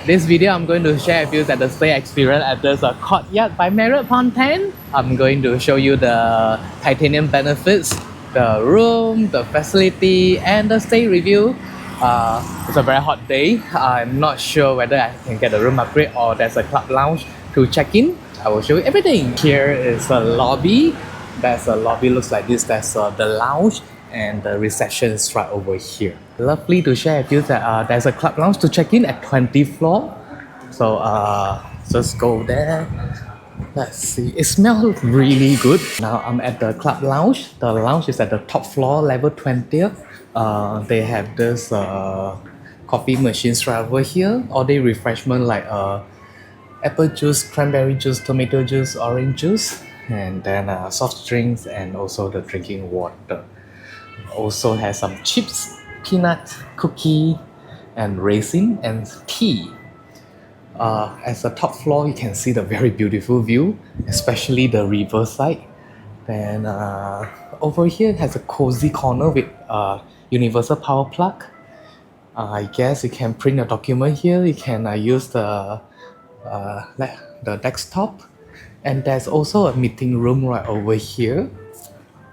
This video I'm going to share with you that the stay experience at this Courtyard by Marriott Phnom Penh. I'm going to show you the titanium benefits, the room, the facility, and the stay review. It's a very hot day. I'm not sure whether I can get a room upgrade or there's a club lounge to check in. I will show you everything. Here is a lobby. That's a lobby, looks like this. That's the lounge, and the reception is right over here. Lovely to share with you that there's a club lounge to check in at 20th floor. So just go there. Let's see. It smells really good. Now I'm at the club lounge. The lounge is at the top floor, level 20th. They have this coffee machines right over here. All day refreshment like apple juice, cranberry juice, tomato juice, orange juice, and then soft drinks and also the drinking water. Also has some chips, peanut, cookie, and raisin and tea. As the top floor, you can see the very beautiful view, especially the river side. Then over here has a cozy corner with universal power plug. I guess you can print a document here. You can use the desktop, and there's also a meeting room right over here.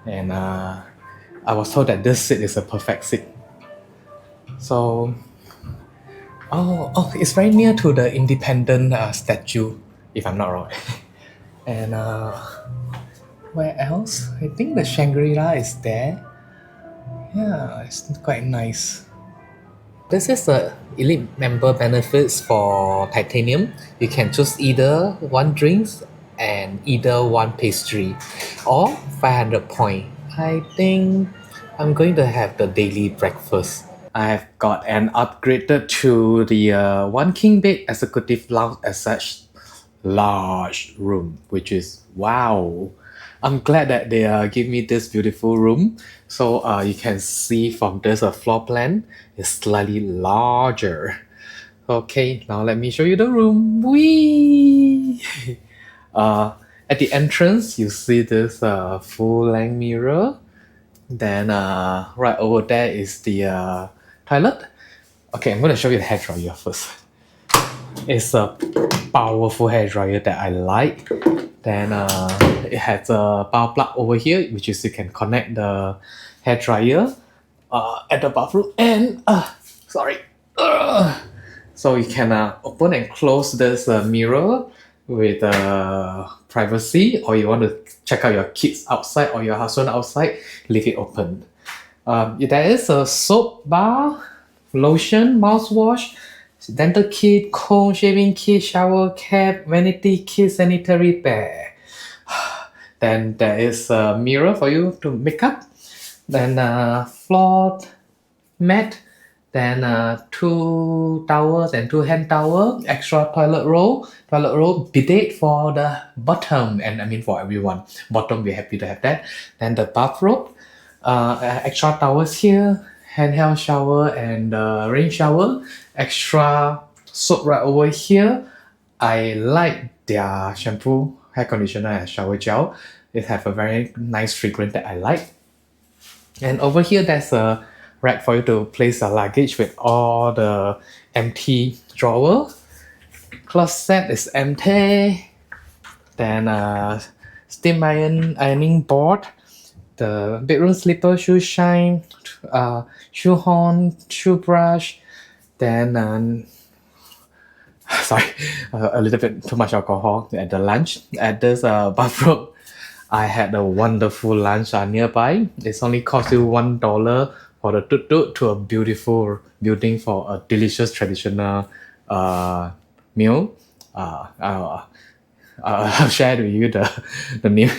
And I was told that this seat is a perfect seat. So, it's very near to the independent statue, if I'm not wrong. And where else? I think the Shangri-La is there. Yeah, it's quite nice. This is the elite member benefits for titanium. You can choose either one drinks and either one pastry or 500 point. I think I'm going to have the daily breakfast. I've got an upgraded to the one king bed executive lounge as such large room, which is wow. I'm glad that they give me this beautiful room. So you can see from this floor plan, it's slightly larger. Okay, now let me show you the room. Whee! At the entrance, you see this full-length mirror. Then right over there is the toilet. Okay, I'm going to show you the hairdryer first. It's a powerful hairdryer that I like. Then it has a power plug over here, which is you can connect the hairdryer at the bathroom. And so you can open and close this mirror with privacy, or you want to check out your kids outside or your husband outside, leave it open. There is a soap bar, lotion, mouthwash, dental kit, comb, shaving kit, shower cap, vanity kit, sanitary pad. Then there is a mirror for you to make up. Then floor mat. Then 2 towels and 2 hand towels, extra toilet roll, bidet for the bottom, and I mean for everyone. Bottom, we're happy to have that. Then the bathrobe, extra towels here, handheld shower and rain shower, extra soap right over here. I like their shampoo, hair conditioner, and shower gel. It have a very nice fragrance that I like. And over here, there's a rack for you to place your luggage with all the empty drawer. Closet is empty. Then steam ironing board, the bedroom slipper, shoe shine, shoe horn, shoe brush. Then sorry, a little bit too much alcohol at the lunch. At this bathroom, I had a wonderful lunch nearby. It's only cost you $1 for the tuk-tuk to a beautiful building for a delicious traditional meal. I'll share with you the name.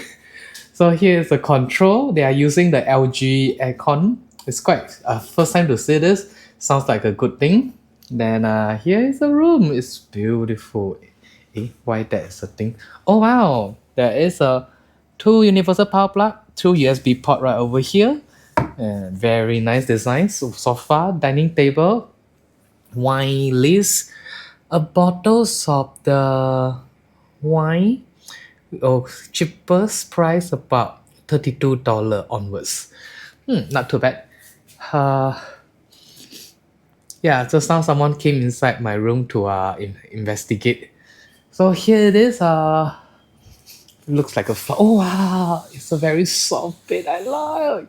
So here is the control. They are using the LG aircon. It's quite first time to see this. Sounds like a good thing. Then here is the room. It's beautiful. Why that is a thing? Oh wow! There is a 2 universal power plug, 2 USB port right over here. And very nice design. So sofa, dining table, wine list, a bottles of the wine. Cheapest price about $32 onwards. Not too bad. Yeah, just now someone came inside my room to investigate. So here it is. Looks like a oh wow, it's a very soft bed. I like.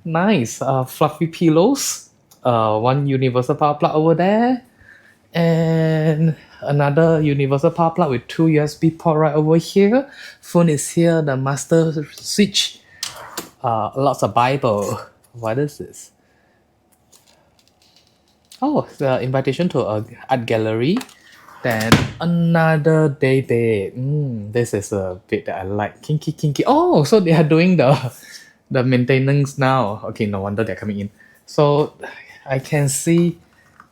Nice. Fluffy pillows. One universal power plug over there, and another universal power plug with two USB port right over here. Phone is here. The master switch. Lots of Bible. What is this? Oh, the invitation to a art gallery. Then another day bed. This is a bed that I like. Kinky, kinky. Oh, so they are doing the maintenance now. Okay, no wonder they're coming in. So I can see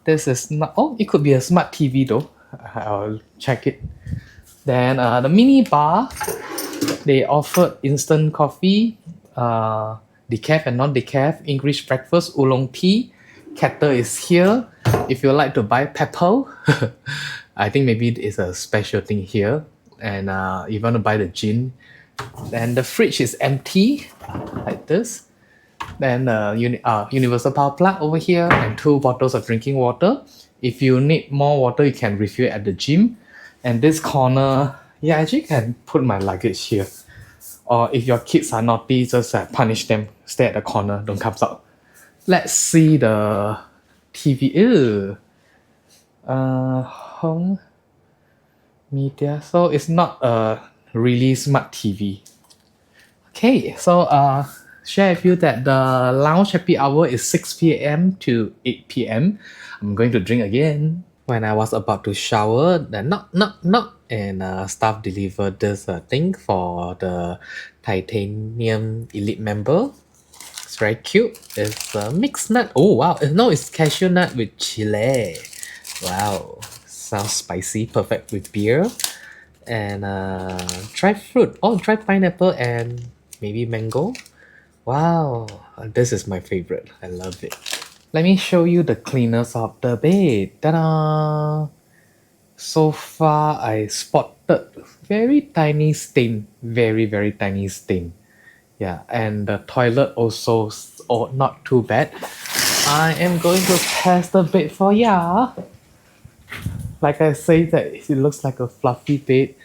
this is not. Oh, it could be a smart TV though. I'll check it. Then the mini bar. They offered instant coffee, decaf and non-decaf, English breakfast, oolong tea. Kettle is here. If you like to buy pepper, I think maybe it's a special thing here. And you want to buy the gin. Then the fridge is empty, like this. Then universal power plug over here and two bottles of drinking water. If you need more water, you can refill at the gym. And this corner, yeah, I actually can put my luggage here. Or if your kids are naughty, just punish them. Stay at the corner, don't come out. Let's see the TV. Ew. Home media. So it's not a really smart TV. Okay, so share with you that the lounge happy hour is 6 p.m. to 8 p.m. I'm going to drink again. When I was about to shower, then knock, and staff delivered this thing for the Titanium Elite member. It's very cute. It's a mixed nut. Oh wow! No, it's cashew nut with chile. Wow, sounds spicy. Perfect with beer. And dried fruit. Oh, dried pineapple and maybe mango. Wow, this is my favorite. I love it. Let me show you the cleaners of the bed. Ta-da! So far, I spotted very tiny stain. Very, very tiny stain. Yeah, and the toilet also not too bad. I am going to test the bed for ya. Like I say that it looks like a fluffy bed.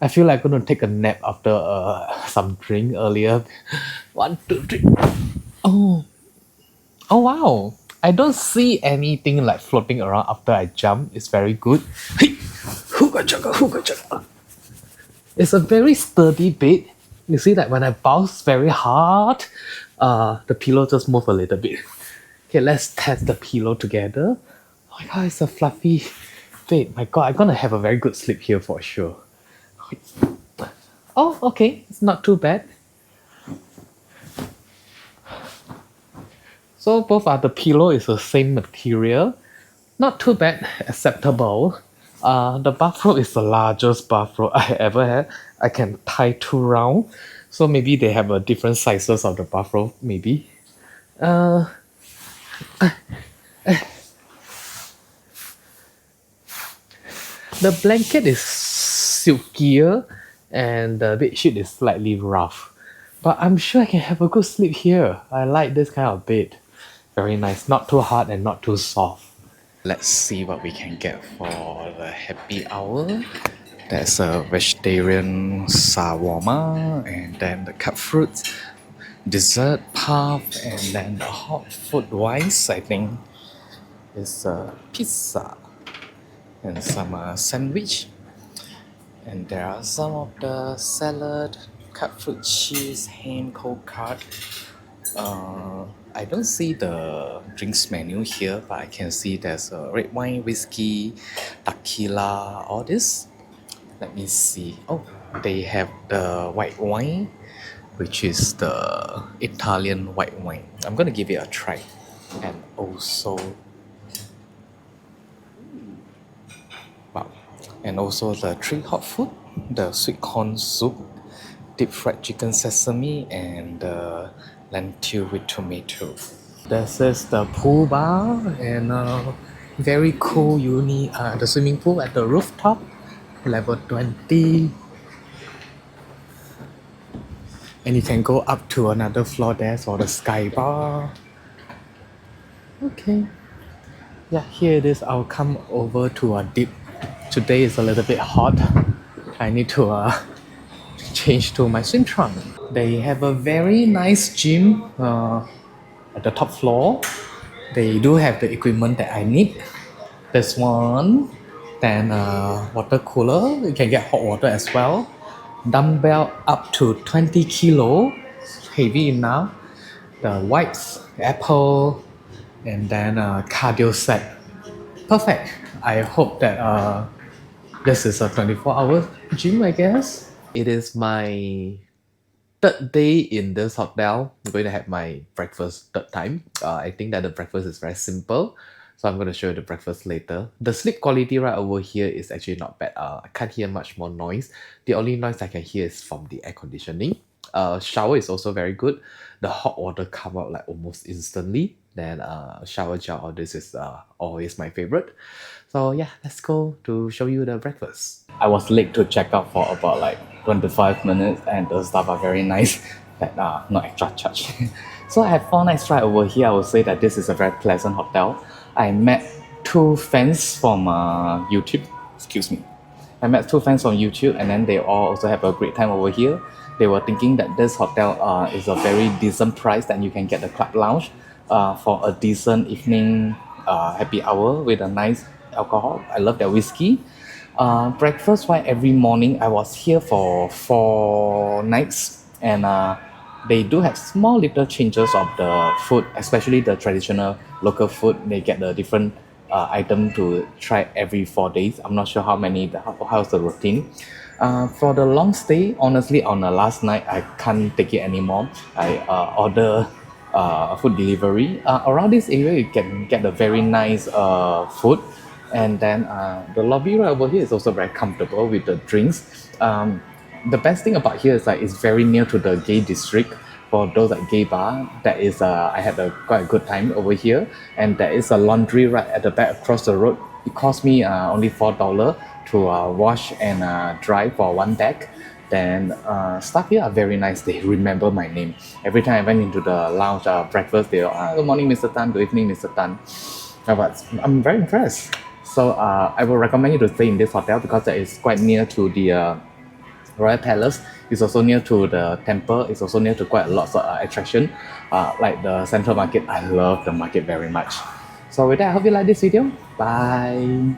I feel like I'm going to take a nap after some drink earlier. 1, 2, 3. Oh. Oh wow. I don't see anything like floating around after I jump. It's very good. Hey! Hooga chugga, hooga chugga. It's a very sturdy bed. You see that when I bounce very hard, the pillow just move a little bit. Okay, let's test the pillow together. Oh my god, it's a fluffy bed. My god, I'm gonna have a very good sleep here for sure. Oh, okay, it's not too bad. So both are the pillow is the same material. Not too bad, acceptable. The bathrobe is the largest bathrobe I ever had. I can tie 2 round. So maybe they have a different sizes of the bathrobe, maybe. The blanket is silkier and the bedsheet is slightly rough. But I'm sure I can have a good sleep here. I like this kind of bed. Very nice, not too hard and not too soft. Let's see what we can get for the happy hour. There's a vegetarian shawarma and then the cut fruits, dessert puff, and then the hot food wise, I think is a pizza and some sandwich. And there are some of the salad, cut fruit cheese, ham, cold cut. I don't see the drinks menu here, but I can see there's a red wine, whiskey, tequila, all this. Let me see. Oh, they have the white wine, which is the Italian white wine. I'm gonna give it a try. And also, wow, and also the 3 hot food, the sweet corn soup, deep fried chicken sesame, and lentil with tomato. This is the pool bar and very cool the swimming pool at the rooftop, level 20. And you can go up to another floor there for the sky bar. Okay. Yeah, here it is. I'll come over to a dip. Today is a little bit hot. I need to change to my swim trunk. They have a very nice gym at the top floor. They do have the equipment that I need. This one, then water cooler. You can get hot water as well. Dumbbell up to 20 kilo, heavy enough. The wipes, apple, and then cardio set. Perfect. I hope that this is a 24-hour gym, I guess. It is my third day in this hotel. I'm going to have my breakfast third time. I think that the breakfast is very simple. So I'm going to show you the breakfast later. The sleep quality right over here is actually not bad. I can't hear much more noise. The only noise I can hear is from the air conditioning. Shower is also very good. The hot water come out like almost instantly. Then shower gel, all this is always my favorite. So yeah, let's go to show you the breakfast. I was late to check out for about like 25 minutes and the staff are very nice that not extra charge. So I have 4 nights right over here. I would say that this is a very pleasant hotel. I met 2 friends from YouTube. Excuse me. I met 2 friends from YouTube and then they all also have a great time over here. They were thinking that this hotel is a very decent price that you can get the club lounge for a decent evening happy hour with a nice alcohol. I love their whiskey. Breakfast wise, every morning I was here for 4 nights and they do have small little changes of the food, especially the traditional local food. They get the different item to try every 4 days. I'm not sure how's the routine. For the long stay, honestly, on the last night, I can't take it anymore. I order food delivery. Around this area, you can get a very nice food. And then the lobby right over here is also very comfortable with the drinks. The best thing about here is like it's very near to the gay district. For those at gay bar, that is I had quite a good time over here, and there is a laundry right at the back across the road. It cost me only $4 to wash and dry for one bag. Then staff here are very nice. They remember my name. Every time I went into the lounge breakfast, they are, good morning, Mr. Tan. Good evening, Mr. Tan. But I'm very impressed. So I will recommend you to stay in this hotel because it is quite near to the Royal Palace. It's also near to the temple. It's also near to quite a lot of attraction like the Central Market. I love the market very much. So with that, I hope you like this video. Bye.